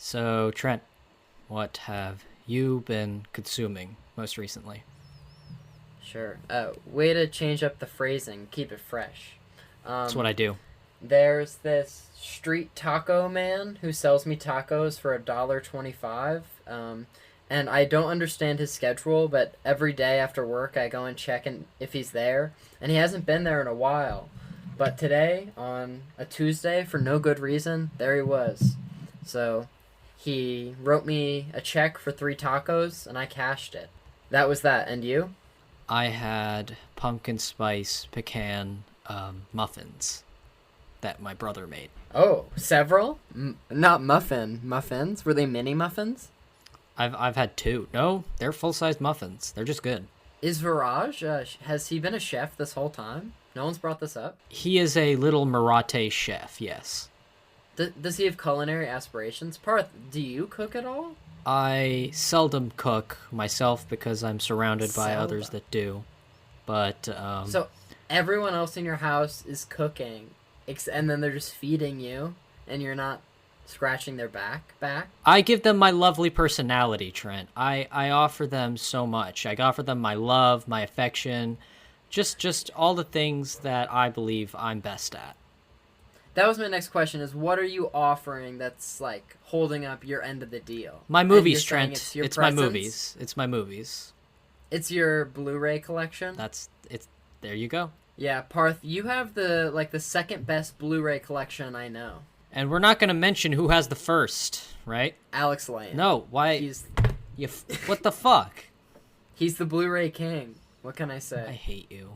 So, Trent, what have you been consuming most recently? Sure. Way to change up the phrasing, keep it fresh. That's what I do. There's this street taco man who sells me tacos for $1.25. And I don't understand his schedule, but every day after work I go and check if he's there, and he hasn't been there in a while. But today, on a Tuesday, for no good reason, there he was. So he wrote me a check for 3 tacos, and I cashed it. That was that. And you? I had pumpkin spice pecan muffins that my brother made. Oh, several? Not muffins. Were they mini muffins? I've had 2. No, they're full-sized muffins. They're just good. Is Viraj, has he been a chef this whole time? No one's brought this up? He is a little Marathe chef, yes. Does he have culinary aspirations? Parth, do you cook at all? I seldom cook myself because I'm surrounded by Seldom. others that do. But, So everyone else in your house is cooking, and then they're just feeding you, and you're not scratching their back? I give them my lovely personality, Trent. I offer them so much. I offer them my love, my affection, just all the things that I believe I'm best at. That was my next question, is what are you offering that's, like, holding up your end of the deal? My And movies, you're saying Trent. It's, your It's my presence? movies. It's my movies. It's your Blu-ray collection? It's there you go. Yeah, Parth, you have the second best Blu-ray collection I know. And we're not going to mention who has the first, right? Alex Lane. No, why? He's What the fuck? he's the Blu-ray king. What can I I say? hate you.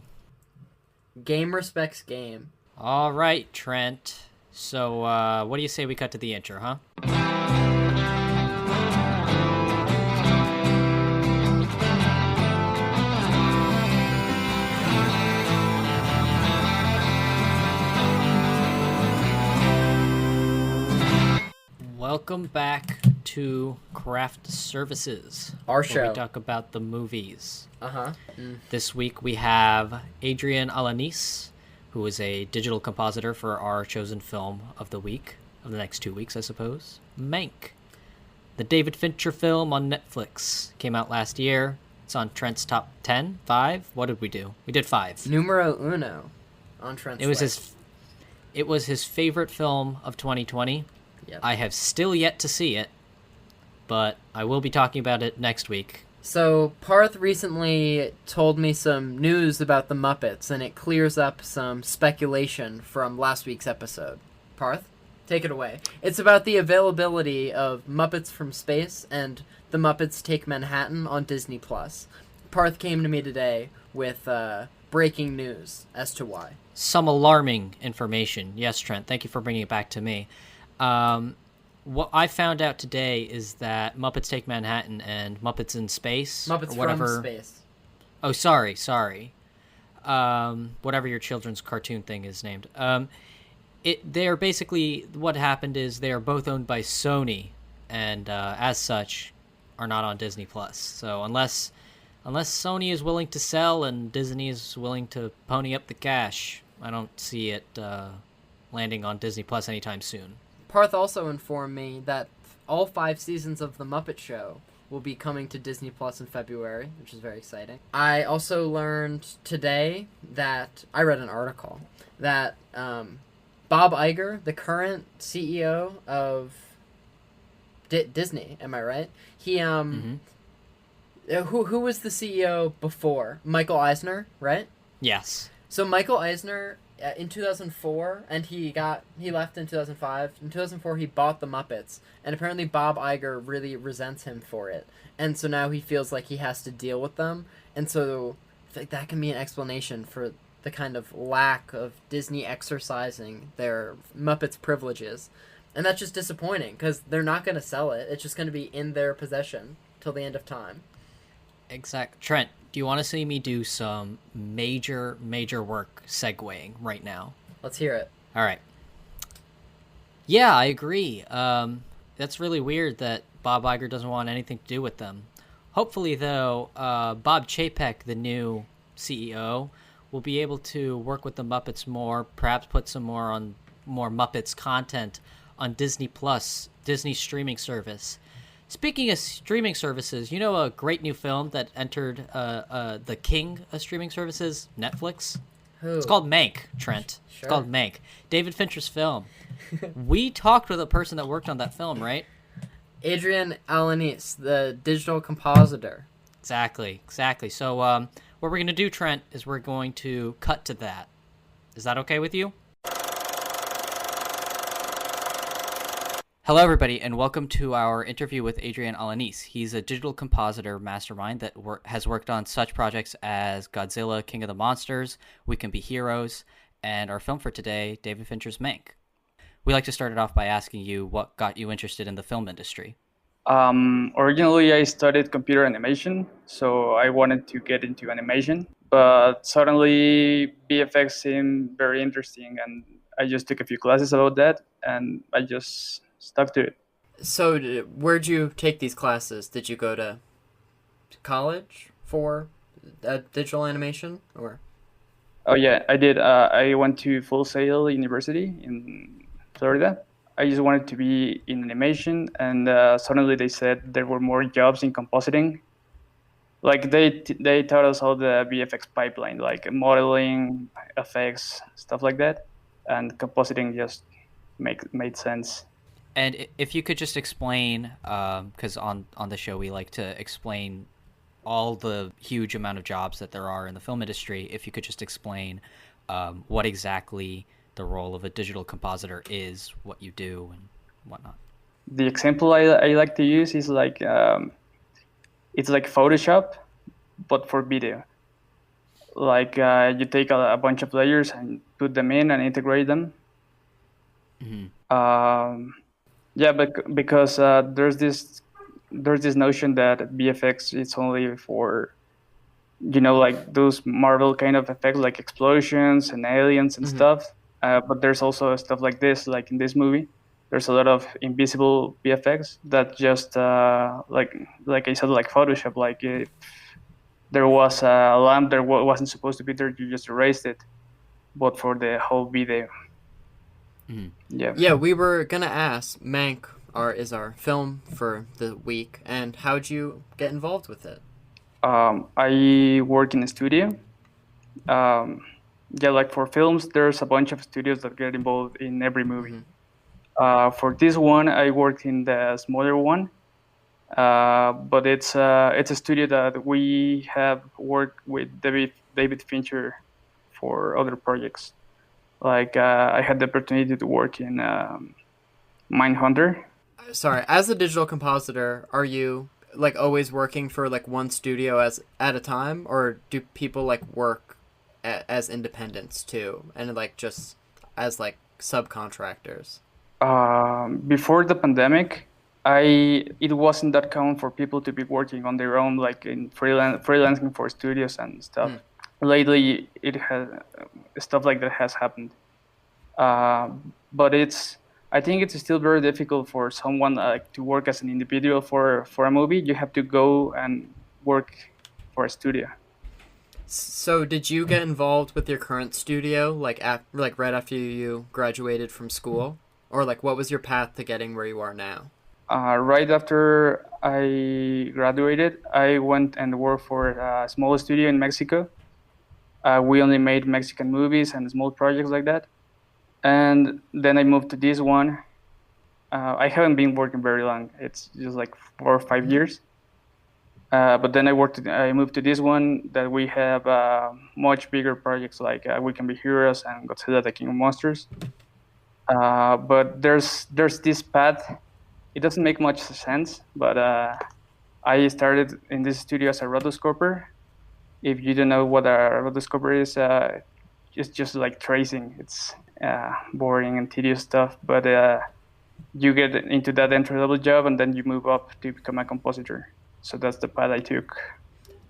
Game respects game. All right, Trent. So, what do you say we cut to the intro, huh? Welcome back to Craft Services, Our where show. we talk about the movies. Uh-huh. This week we have Adrian Alanis, who is a digital compositor for our chosen film of the week, of the next 2 weeks, I suppose. Mank, the David Fincher film on Netflix, came out last year. It's on Trent's top 10, 5. What did we do? We did 5. Numero uno on Trent's list. It was his favorite film of 2020. Yep. I have still yet to see it, but I will be talking about it next week. So, Parth recently told me some news about the Muppets, and it clears up some speculation from last week's episode. Parth, take it away. It's about the availability of Muppets from Space and The Muppets Take Manhattan on Disney+. Parth came to me today with breaking news as to why. Some alarming information. Yes, Trent, thank you for bringing it back to me. What I found out today is that Muppets Take Manhattan and Muppets in Space, Muppets or whatever. from Space. Oh, sorry. Whatever your children's cartoon thing is named. They are basically, what happened is they are both owned by Sony, and as such, are not on Disney Plus. So unless Sony is willing to sell and Disney is willing to pony up the cash, I don't see it landing on Disney Plus anytime soon. Parth also informed me that all 5 seasons of The Muppet Show will be coming to Disney Plus in February, which is very exciting. I also learned today that, I read an article, that Bob Iger, the current CEO of Disney, am I right? He, who was the CEO before? Michael Eisner, right? Yes. So Michael Eisner, in 2004, and he left in 2005. In 2004, he bought the Muppets, and apparently Bob Iger really resents him for it, and so now he feels like he has to deal with them, and so I feel like that can be an explanation for the kind of lack of Disney exercising their Muppets privileges, and that's just disappointing because they're not going to sell it. It's just going to be in their possession till the end of time. Exact. Trent, do you want to see me do some major work segueing right now? Let's hear it. All right. Yeah, I agree. That's really weird that Bob Iger doesn't want anything to do with them. Hopefully, though, Bob Chapek, the new CEO, will be able to work with the Muppets more, perhaps put some more Muppets content on Disney Plus, Disney's streaming service. Speaking of streaming services, you know a great new film that entered the king of streaming services, Netflix? Who? It's called Mank, Trent. Sure. It's called Mank. David Fincher's film. We talked with a person that worked on that film, right? Adrian Alanis, the digital compositor. Exactly. So what we're going to do, Trent, is we're going to cut to that. Is that okay with you? Hello, everybody, and welcome to our interview with Adrian Alanis. He's a digital compositor mastermind that has worked on such projects as Godzilla, King of the Monsters, We Can Be Heroes, and our film for today, David Fincher's Mank. We like to start it off by asking you what got you interested in the film industry. Originally, I studied computer animation, so I wanted to get into animation, but suddenly VFX seemed very interesting, and I just took a few classes about that, and I just stuck to it. So, where'd you take these classes? Did you go to college for digital animation, or? Oh yeah, I did. I went to Full Sail University in Florida. I just wanted to be in animation, and suddenly they said there were more jobs in compositing. Like they taught us all the VFX pipeline, like modeling, effects, stuff like that, and compositing just made sense. And if you could just explain, because on the show we like to explain all the huge amount of jobs that there are in the film industry, if you could just explain what exactly the role of a digital compositor is, what you do, and whatnot. The example I like to use is like it's like Photoshop, but for video. Like you take a bunch of layers and put them in and integrate them. Mm-hmm. Yeah, but because there's this notion that VFX is only for, like those Marvel kind of effects, like explosions and aliens and Mm-hmm. stuff. But there's also stuff like this, like in this movie. There's a lot of invisible VFX that just like I said, like Photoshop. Like if there was a lamp that wasn't supposed to be there, you just erased it. But for the whole video. Mm-hmm. Yeah, we were gonna ask. Mank is our film for the week, and how'd you get involved with it? I work in a studio. Yeah, like for films, there's a bunch of studios that get involved in every movie. Mm-hmm. For this one, I worked in the smaller one, but it's a studio that we have worked with David Fincher for other projects. Like I had the opportunity to work in Mindhunter. Sorry, as a digital compositor, are you like always working for like one studio at a time, or do people like work as independents too, and like just as like subcontractors? Before the pandemic, it wasn't that common for people to be working on their own, like in freelancing for studios and stuff. Lately, it has stuff like that has happened, but I think it's still very difficult for someone to work as an individual for a movie. You have to go and work for a studio. So did you get involved with your current studio like right after you graduated from school, or like what was your path to getting where you are now? Right after I graduated, I went and worked for a small studio in Mexico. We only made Mexican movies and small projects like that. And then I moved to this one. I haven't been working very long. It's just like 4 or 5 years. But then I moved to this one that we have much bigger projects like We Can Be Heroes and Godzilla, the King of Monsters. But there's this path. It doesn't make much sense, but I started in this studio as a rotoscoper. If you don't know what a rotoscoper is, it's just like tracing. It's boring and tedious stuff, but you get into that entry-level job and then you move up to become a compositor. So that's the path I took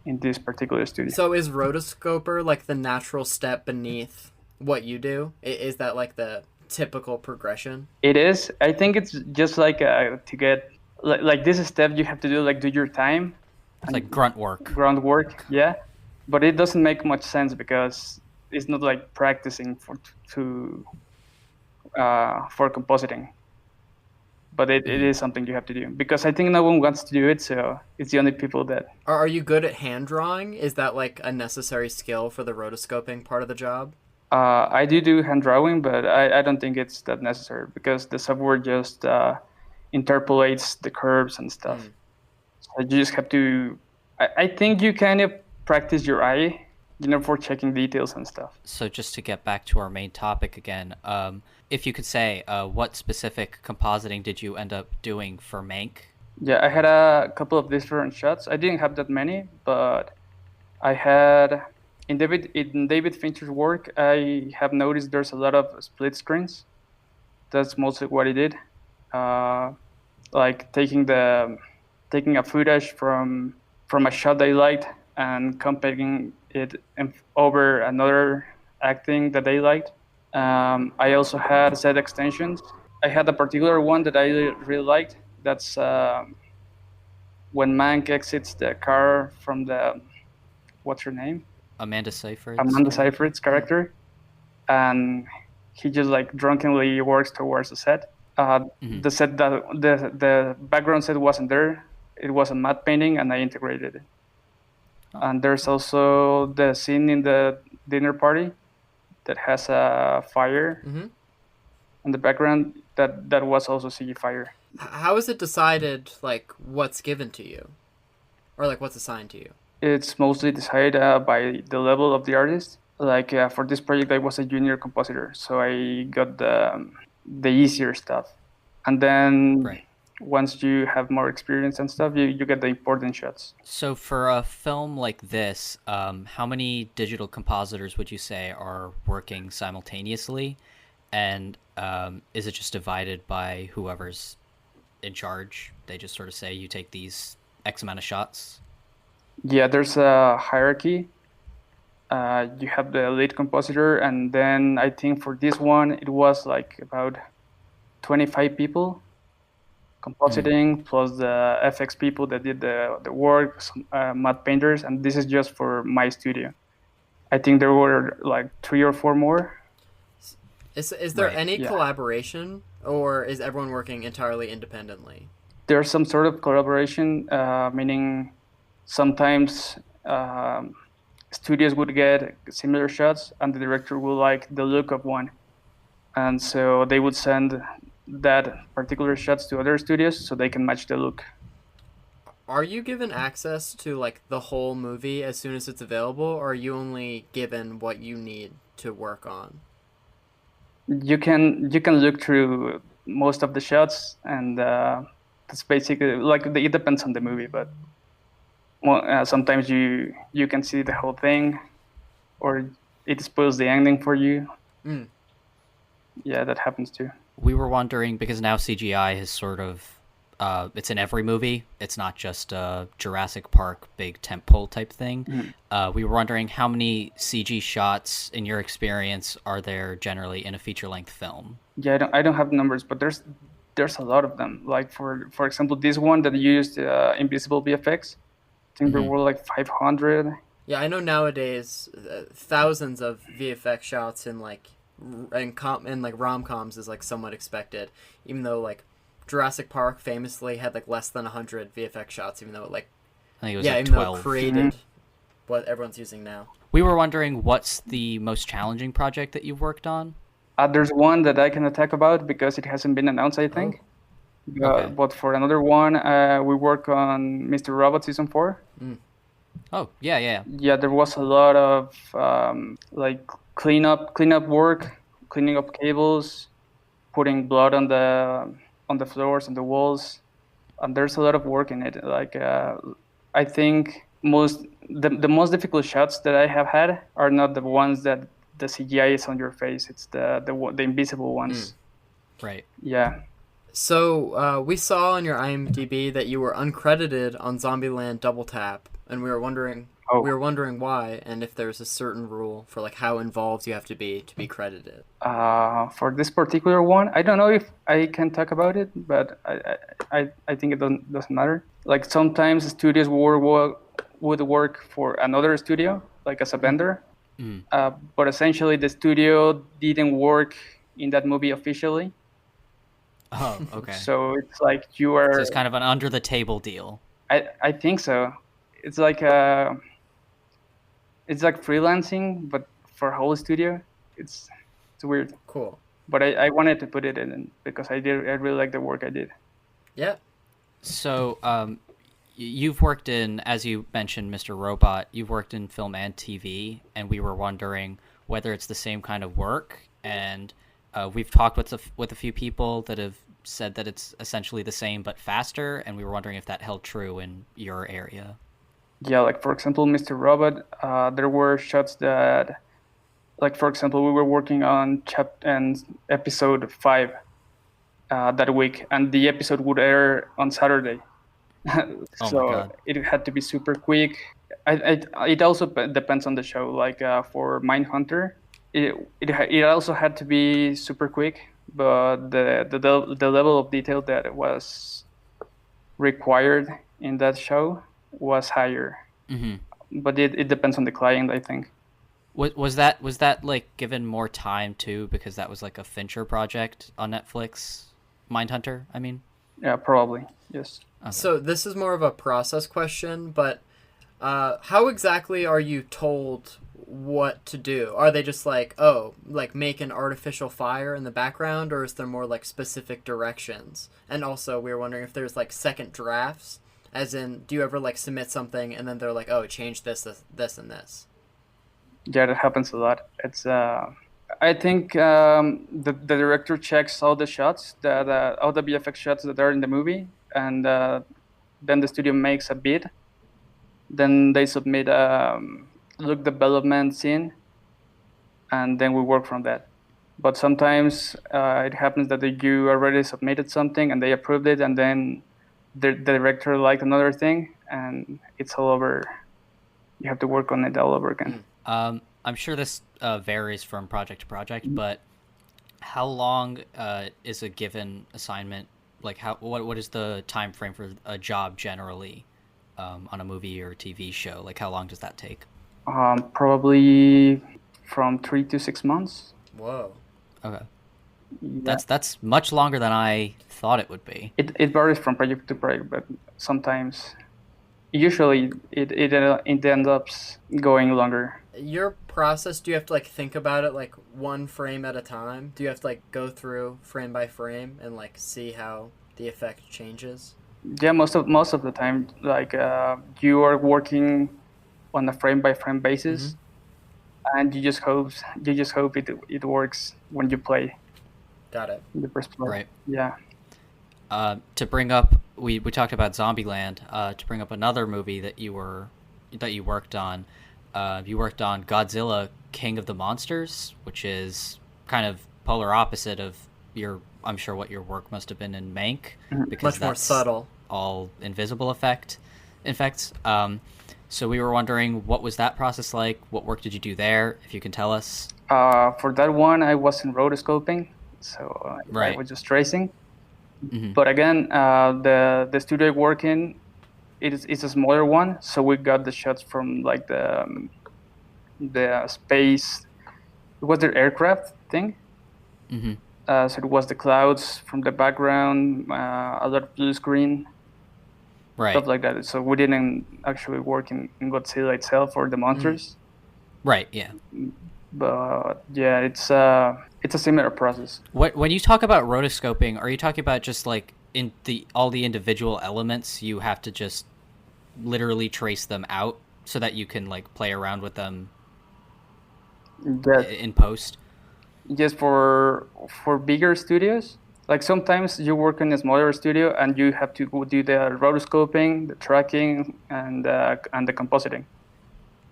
in this particular studio. So is rotoscoper like the natural step beneath what you do? Is that like the typical progression? It is. I think it's just like to get like this step you have to do your time. It's like grunt work. Yeah. But it doesn't make much sense because it's not like practicing for compositing. but it is something you have to do because I think no one wants to do it, so it's the only people that. Are you good at hand drawing? Is that like a necessary skill for the rotoscoping part of the job? I do hand drawing, but I don't think it's that necessary because the software just interpolates the curves and stuff. So you just have to. I think you kind of practice your eye, for checking details and stuff. So just to get back to our main topic again, if you could say, what specific compositing did you end up doing for Mank? Yeah, I had a couple of different shots. I didn't have that many, but I had in David Fincher's work. I have noticed there's a lot of split screens. That's mostly what he did, like taking a footage from a shot they liked and comparing it over another acting that they liked. I also had set extensions. I had a particular one that I really liked. That's when Mank exits the car from the, what's her name? Amanda Seyfried's character, and he just like drunkenly works towards the set. The set that the background set wasn't there. It was a matte painting, and I integrated it. And there's also the scene in the dinner party that has a fire in the background. That was also CG fire. How is it decided, like, what's given to you? Or, like, what's assigned to you? It's mostly decided by the level of the artist. Like, for this project, I was a junior compositor, so I got the easier stuff. And then once you have more experience and stuff, you get the important shots. So for a film like this, how many digital compositors would you say are working simultaneously? And is it just divided by whoever's in charge? They just sort of say, you take these X amount of shots? Yeah, there's a hierarchy. You have the lead compositor, and then I think for this one, it was like about 25 people compositing, plus the FX people that did the work, matte painters, and this is just for my studio. I think there were like 3 or 4 more. Is there any collaboration, or is everyone working entirely independently? There's some sort of collaboration, meaning sometimes studios would get similar shots and the director will like the look of one. And so they would send that particular shots to other studios so they can match the look. Are you given access to like the whole movie as soon as it's available, or are you only given what you need to work on? You can look through most of the shots, and that's basically like it depends on the movie, but sometimes you can see the whole thing, or it spoils the ending for you. Yeah, that happens too. We were wondering, because now CGI has sort of it's in every movie. It's not just a Jurassic Park big tentpole type thing. We were wondering how many CG shots, in your experience, are there generally in a feature-length film? Yeah, I don't have numbers, but there's a lot of them. Like for example, this one that used invisible VFX, I think there were like 500. Yeah, I know nowadays thousands of VFX shots in like rom-coms is like somewhat expected, even though like Jurassic Park famously had like less than 100 VFX shots, even though it like I think it was like 12. Though it created what everyone's using now. We were wondering, what's the most challenging project that you've worked on? There's one that I cannot talk about because it hasn't been announced, I think. Okay. But for another one, we work on Mr. Robot Season 4. Oh, yeah. Yeah, there was a lot of like cleanup work, cleaning up cables, putting blood on the floors and the walls, and there's a lot of work in it. Like I think the most difficult shots that I have had are not the ones that the CGI is on your face. It's the invisible ones. Right. Yeah. So we saw on your IMDb that you were uncredited on Zombieland Double Tap, and we were wondering why, and if there's a certain rule for like how involved you have to be credited. For this particular one, I don't know if I can talk about it, but I think it doesn't matter. Like sometimes studios would work for another studio, like as a vendor, but essentially the studio didn't work in that movie officially. Oh, okay. So it's like you So are. it's kind of an under the table deal. I think so. It's like it's like freelancing, but for a whole studio. It's weird, Cool. but I wanted to put it in because I really like the work I did. Yeah. So, you've worked in, as you mentioned, Mr. Robot, you've worked in film and TV, and we were wondering whether it's the same kind of work. And we've talked with a few people that have said that it's essentially the same but faster, and we were wondering if that held true in your area. Yeah, like for example, Mr. Robot, there were shots that, like for example, we were working on episode 5 that week, and the episode would air on Saturday. Oh my So God. it had to be super quick. It also depends on the show. Like for Mindhunter, it also had to be super quick, but the level of detail that was required in that show was higher. But it depends on the client, I think. Was that like given more time too, because that was like a Fincher project on Netflix? Mindhunter, I mean. Yeah, probably, yes. Okay. So this is more of a process question, but how exactly are you told what to do? Are they just like, oh, like make an artificial fire in the background, or is there more like specific directions? And also, we were wondering if there's like second drafts, as in, do you ever like submit something and then they're like, oh, change this, and this? Yeah, that happens a lot. It's I think the director checks all the shots, all the VFX shots that are in the movie, and then the studio makes a bid. Then they submit look development scene, and then we work from that. But sometimes it happens that you already submitted something and they approved it, and then the director liked another thing, and it's all over. You have to work on it all over again. I'm sure this varies from project to project, but how long is a given assignment? Like, what is the time frame for a job generally on a movie or TV show? Like, how long does that take? Probably from 3 to 6 months. Whoa. Okay. Yeah. That's much longer than I thought it would be. It varies from project to project, but sometimes, usually, it ends up going longer. Your process, do you have to like think about it like one frame at a time? Do you have to like go through frame by frame and like see how the effect changes? Yeah, most of the time, like you are working on a frame by frame basis, and you just hope it works when you play. Got it. The first play. Right. Yeah. To bring up, we talked about Zombieland. To bring up another movie that you worked on. You worked on Godzilla, King of the Monsters, which is kind of polar opposite of I'm sure what your work must have been in Mank, because Much more subtle. All invisible effects. So we were wondering, what was that process like? What work did you do there, if you can tell us? For that one, I wasn't rotoscoping, so Right. I was just tracing. But again, the studio I work in, it's a smaller one, so we got the shots from like the space. It was their aircraft thing. So it was the clouds from the background, a lot of blue screen, Right. stuff like that. So we didn't actually work in Godzilla itself or the monsters. Right. Yeah. But yeah, it's a similar process. When you talk about rotoscoping, are you talking about just like in all the individual elements, you have to just literally trace them out so that you can like play around with them in post? Yes, for bigger studios, like sometimes you work in a smaller studio and you have to go do the rotoscoping, the tracking, and the compositing.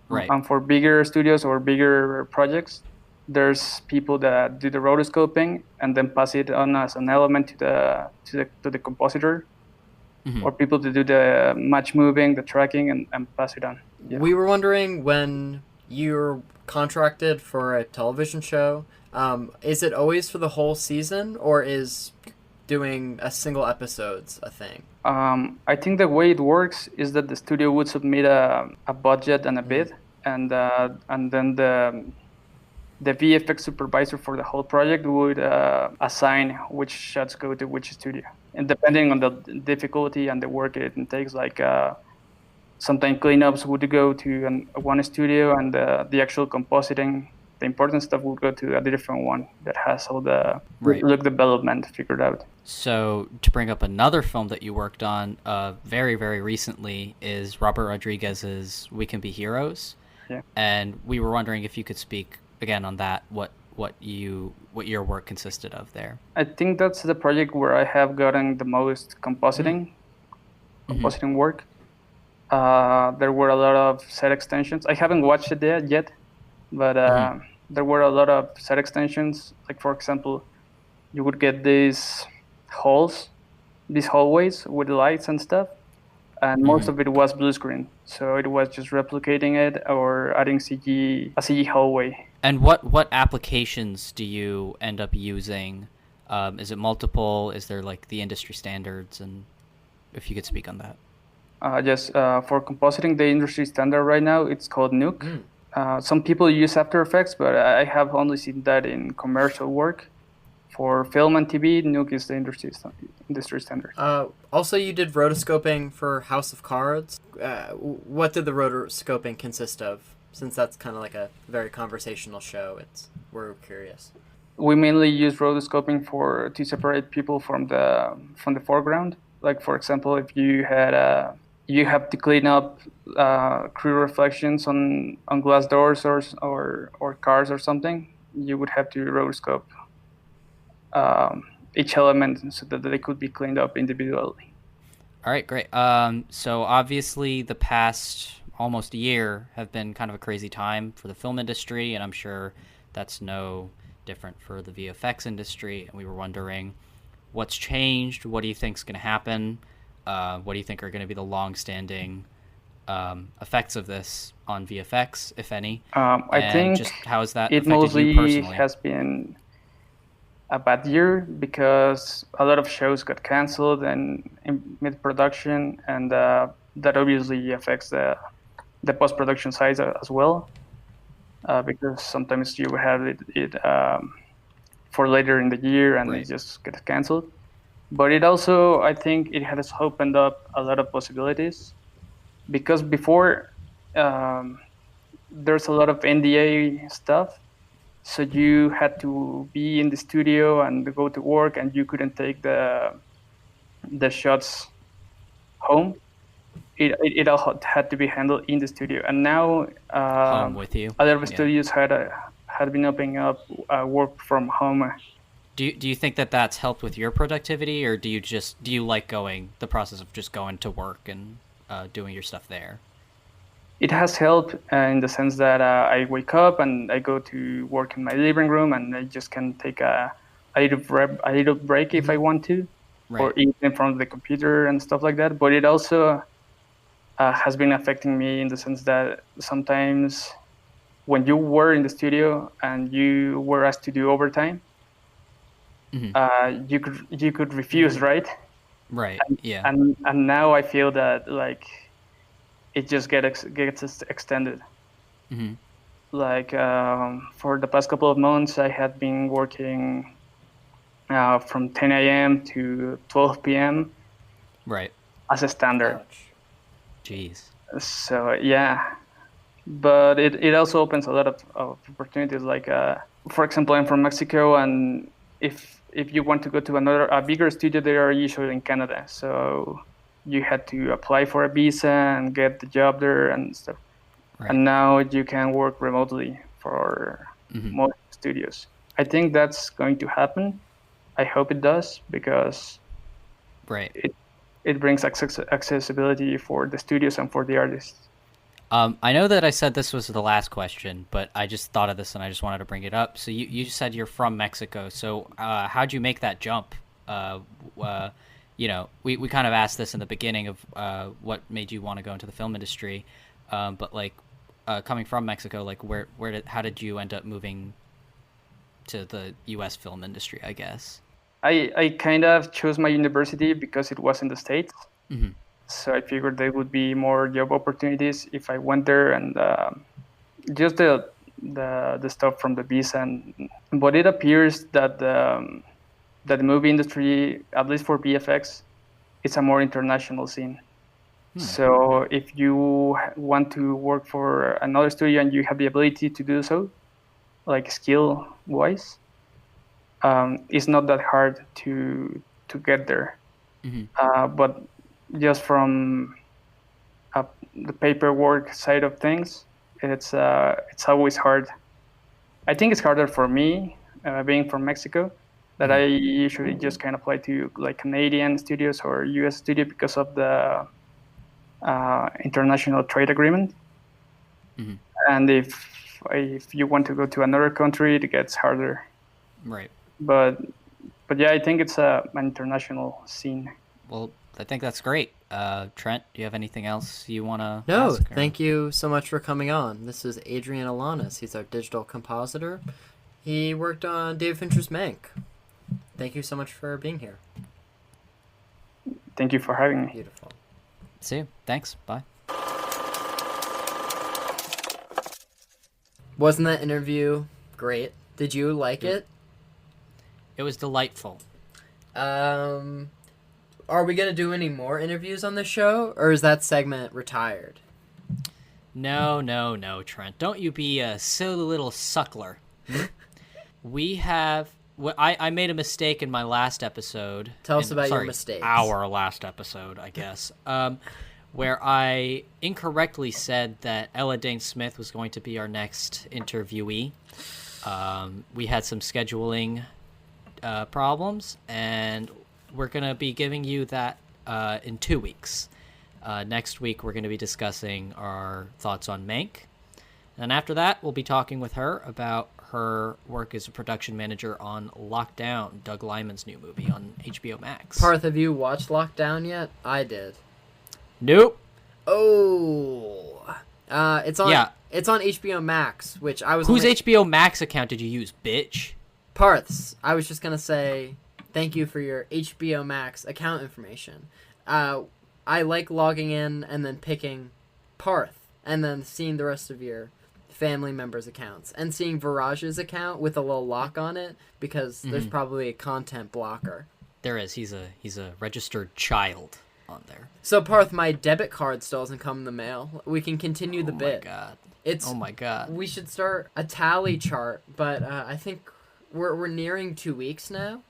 Right. And for bigger studios or bigger projects, there's people that do the rotoscoping and then pass it on as an element to the compositor, or people to do the match moving, the tracking, and pass it on. Yeah. We were wondering, when you're contracted for a television show, is it always for the whole season, or is doing a single episodes a thing? I think the way it works is that the studio would submit a budget and a bid, and then the VFX supervisor for the whole project would assign which shots go to which studio, and depending on the difficulty and the work it takes, like sometimes cleanups would go to one studio, and the actual compositing, the important stuff, would go to a different one that has all the look development figured out. So to bring up another film that you worked on very, very recently is Robert Rodriguez's We Can Be Heroes. Yeah. And we were wondering if you could speak again on that, what your work consisted of there. I think that's the project where I have gotten the most compositing work. There were a lot of set extensions. I haven't watched it yet, but there were a lot of set extensions. Like, for example, you would get these hallways with lights and stuff, and most of it was blue screen. So it was just replicating it or adding a CG hallway. And what applications do you end up using? Is it multiple? Is there like the industry standards? And if you could speak on that. Yes, for compositing, the industry standard right now, it's called Nuke. Some people use After Effects, but I have only seen that in commercial work. For film and TV, Nuke is the industry standard. Also, you did rotoscoping for House of Cards. What did the rotoscoping consist of? Since that's kind of like a very conversational show, we're curious. We mainly use rotoscoping to separate people from the foreground. Like, for example, if you have to clean up crew reflections on glass doors or cars or something, you would have to rotoscope each element so that they could be cleaned up individually. All right, great. So obviously the past almost a year have been kind of a crazy time for the film industry, and I'm sure that's no different for the VFX industry. And we were wondering what's changed. What do you think is going to happen? What do you think are going to be the long-standing effects of this on VFX, if any? I think just how has that it affected mostly you personally? has been a bad year because a lot of shows got canceled and in mid-production, and that obviously affects the post-production side as well, because sometimes you have it for later in the year and it just gets canceled. But it also, I think it has opened up a lot of possibilities, because before there's a lot of NDA stuff, so you had to be in the studio and go to work, and you couldn't take the shots home. It all had to be handled in the studio, and now home with you. A lot of studios had been opening up work from home. Do you think that that's helped with your productivity, or do you like the process of just going to work and doing your stuff there? It has helped in the sense that I wake up and I go to work in my living room, and I just can take a little break if I want to, or eat in front of the computer and stuff like that. But it also has been affecting me in the sense that sometimes when you were in the studio and you were asked to do overtime, you could refuse, right? Right. Yeah. And now I feel that like it just gets extended. Like for the past couple of months, I had been working from 10 a.m. to 12 p.m. Right. As a standard. Jeez. So yeah, but it also opens a lot of opportunities. Like for example, I'm from Mexico, and if you want to go to a bigger studio, they are usually in Canada. So you had to apply for a visa and get the job there and stuff. Right. And now you can work remotely for most studios. I think that's going to happen. I hope it does, because it brings accessibility for the studios and for the artists. I know that I said this was the last question, but I just thought of this and I just wanted to bring it up. So you said you're from Mexico. So how'd you make that jump? We kind of asked this in the beginning of what made you want to go into the film industry, but like coming from Mexico, like how did you end up moving to the U.S. film industry? I guess I kind of chose my university because it was in the States, so I figured there would be more job opportunities if I went there, and just the the stuff from the visa, but it appears that the movie industry, at least for VFX, it's a more international scene. So if you want to work for another studio and you have the ability to do so, like skill wise, it's not that hard to get there. But just from the paperwork side of things, it's always hard. I think it's harder for me, being from Mexico, that I usually just kind of apply to like Canadian studios or US studio because of the international trade agreement. And if you want to go to another country, it gets harder. Right. But yeah, I think it's an international scene. Well, I think that's great. Trent, do you have anything else you want to No, ask, thank you so much for coming on. This is Adrian Alanis. He's our digital compositor. He worked on David Fincher's Mank. Thank you so much for being here. Thank you for having me. Beautiful. See you. Thanks. Bye. Wasn't that interview great? Did you like it? It was delightful. Are we going to do any more interviews on this show, or is that segment retired? No, Trent. Don't you be a silly little suckler. We have... I made a mistake in my last episode. Tell us about your mistakes. Our last episode, I guess. Where I incorrectly said that Ella Dane Smith was going to be our next interviewee. We had some scheduling problems, and we're going to be giving you that in 2 weeks. Next week, we're going to be discussing our thoughts on Mank. And after that, we'll be talking with her about her work as a production manager on Lockdown, Doug Liman's new movie on HBO Max. Parth, have you watched Lockdown yet? I did. Nope. Oh. It's on HBO Max, which I was... Whose HBO Max account did you use, bitch? Parth's. I was just going to say thank you for your HBO Max account information. I like logging in and then picking Parth and then seeing the rest of your family members' accounts and seeing Viraj's account with a little lock on it because there's probably a content blocker. There is. He's a registered child on there. So Parth, my debit card still hasn't come in the mail. We can continue the bit. Oh my god. We should start a tally chart, but I think we're nearing 2 weeks now,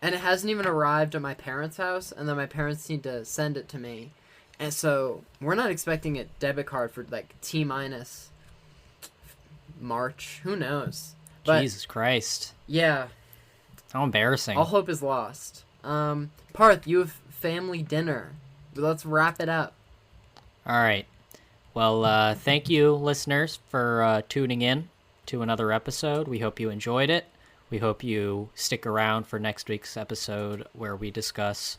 and it hasn't even arrived at my parents' house, and then my parents need to send it to me, and so we're not expecting a debit card for like T-minus March. Who knows? But, Jesus Christ. Yeah. How embarrassing. All hope is lost. Parth, you have family dinner. Let's wrap it up. All right. Well, thank you, listeners, for tuning in to another episode. We hope you enjoyed it. We hope you stick around for next week's episode where we discuss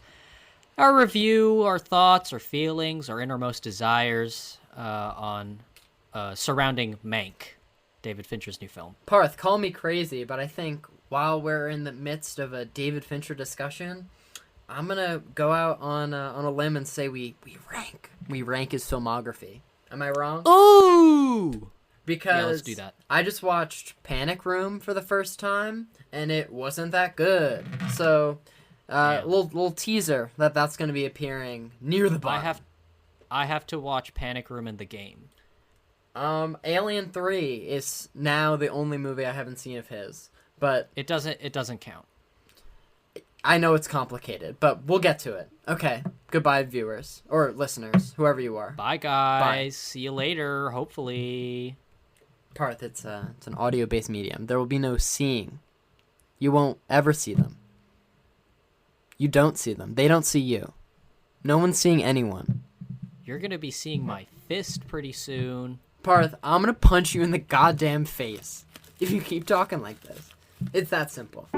our review, our thoughts, our feelings, our innermost desires on surrounding Mank, David Fincher's new film. Parth, call me crazy, but I think while we're in the midst of a David Fincher discussion, I'm gonna go out on a limb and say we rank his filmography. Am I wrong? Ooh! Because yeah, let's do that. I just watched Panic Room for the first time, and it wasn't that good. So, little teaser that's going to be appearing near the bottom. I have to watch Panic Room in the game. Alien 3 is now the only movie I haven't seen of his, but it doesn't count. I know it's complicated, but we'll get to it. Okay, goodbye, viewers or listeners, whoever you are. Bye, guys. Bye. See you later. Hopefully. Parth, it's an audio-based medium. There will be no seeing. You won't ever see them. You don't see them. They don't see you. No one's seeing anyone. You're gonna be seeing my fist pretty soon. Parth, I'm gonna punch you in the goddamn face if you keep talking like this. It's that simple.